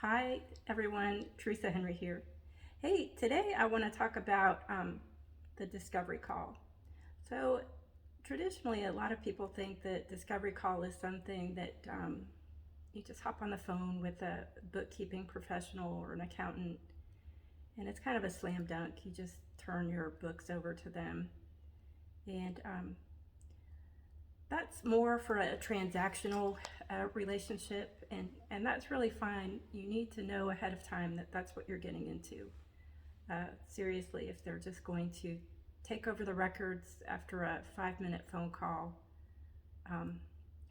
Hi, everyone. Teresa Henry here. Hey, today I want to talk about the discovery call. So, traditionally, a lot of people think that discovery call is something that you just hop on the phone with a bookkeeping professional or an accountant, and it's kind of a slam dunk. You just turn your books over to them, and that's more for a transactional relationship, and that's really fine. You need to know ahead of time that that's what you're getting into. Seriously, if they're just going to take over the records after a 5 minute phone call, um,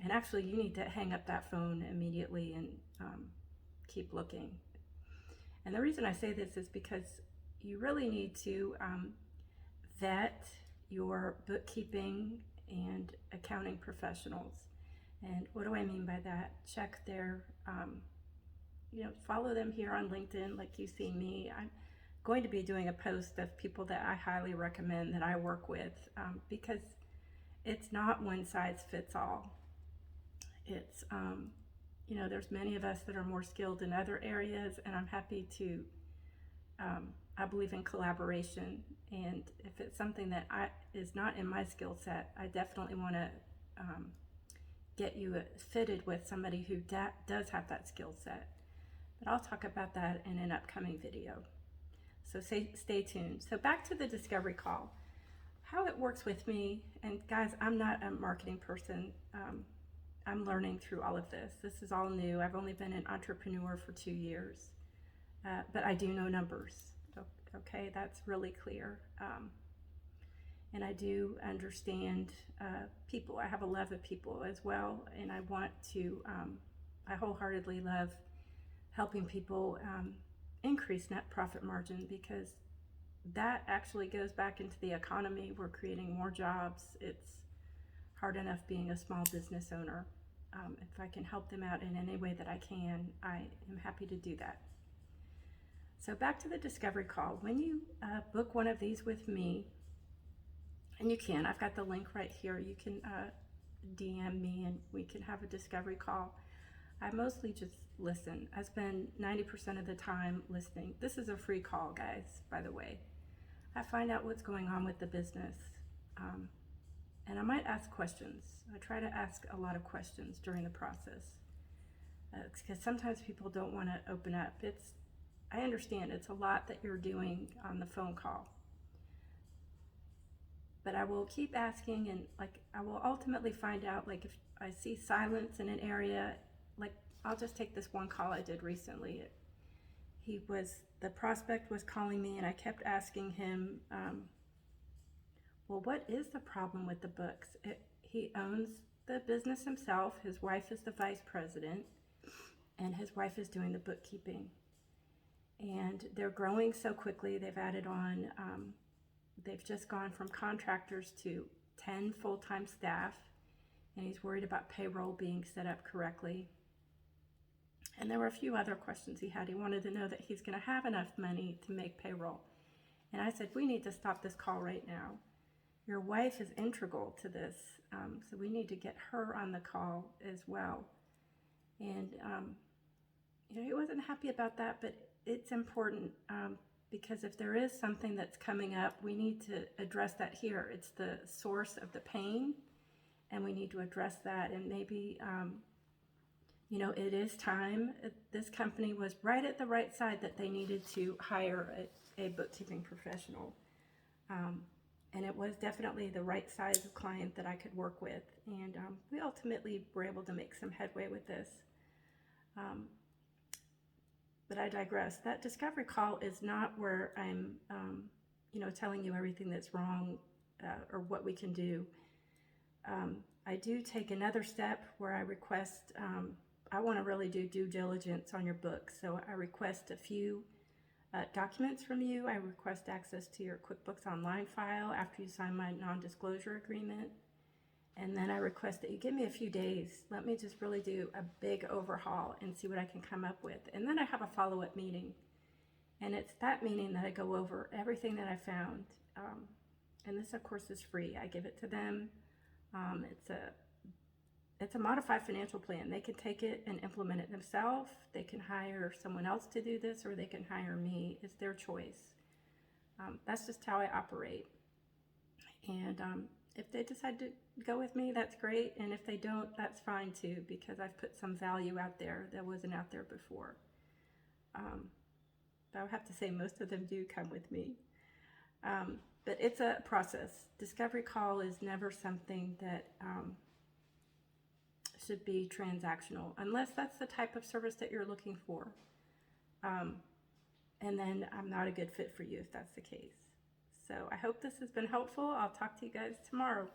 and actually, you need to hang up that phone immediately and keep looking. And the reason I say this is because you really need to vet your bookkeeping and accounting professionals. And what do I mean by that? Check their, follow them here on LinkedIn, like you see me. I'm going to be doing a post of people that I highly recommend that I work with because it's not one size fits all. It's, there's many of us that are more skilled in other areas, and I'm happy to, I believe in collaboration. And if it's something that is not in my skill set, I definitely want to get you fitted with somebody who does have that skill set. But I'll talk about that in an upcoming video. So stay tuned. So back to the discovery call. How it works with me, and guys, I'm not a marketing person. I'm learning through all of this. This is all new. I've only been an entrepreneur for 2 years, but I do know numbers. Okay, that's really clear. And I do understand people. I have a love of people as well, and I want to, I wholeheartedly love helping people increase net profit margin because that actually goes back into the economy. We're creating more jobs. It's hard enough being a small business owner. If I can help them out in any way that I can, I am happy to do that. So back to the discovery call. When you book one of these with me, and you can, I've got the link right here. You can DM me and we can have a discovery call. I mostly just listen. I spend 90% of the time listening. This is a free call, guys, by the way. I find out what's going on with the business. And I might ask questions. I try to ask a lot of questions during the process because sometimes people don't want to open up. I understand it's a lot that you're doing on the phone call. But I will keep asking, and I will ultimately find out, if I see silence in an area, I'll just take this one call I did recently. The prospect was calling me, and I kept asking him, well, what is the problem with the books? He owns the business himself. His wife is the vice president, and his wife is doing the bookkeeping. And they're growing so quickly. They've added on, they've just gone from contractors to 10 full-time staff, and he's worried about payroll being set up correctly. And there were a few other questions he had. He wanted to know that he's going to have enough money to make payroll. And I said, we need to stop this call right now. Your wife is integral to this, so we need to get her on the call as well. And, he wasn't happy about that, but it's important because if there is something that's coming up, we need to address that here. It's the source of the pain, and we need to address that. And maybe, it is time. This company was right at the right side that they needed to hire a bookkeeping professional. And it was definitely the right size of client that I could work with. And we ultimately were able to make some headway with this. But I digress. That discovery call is not where I'm, telling you everything that's wrong or what we can do. I do take another step where I request, I want to really do due diligence on your book. So I request a few documents from you. I request access to your QuickBooks Online file after you sign my non-disclosure agreement. And then I request that you give me a few days. Let me just really do a big overhaul and see what I can come up with. And then I have a follow-up meeting. And it's that meeting that I go over everything that I found. And this, of course, is free. I give it to them. It's it's a modified financial plan. They can take it and implement it themselves. They can hire someone else to do this, or they can hire me. It's their choice. That's just how I operate. And if they decide to go with me, that's great. And if they don't, that's fine too, because I've put some value out there that wasn't out there before. But I would have to say most of them do come with me. But it's a process. Discovery call is never something that should be transactional, unless that's the type of service that you're looking for. And then I'm not a good fit for you if that's the case. So I hope this has been helpful. I'll talk to you guys tomorrow.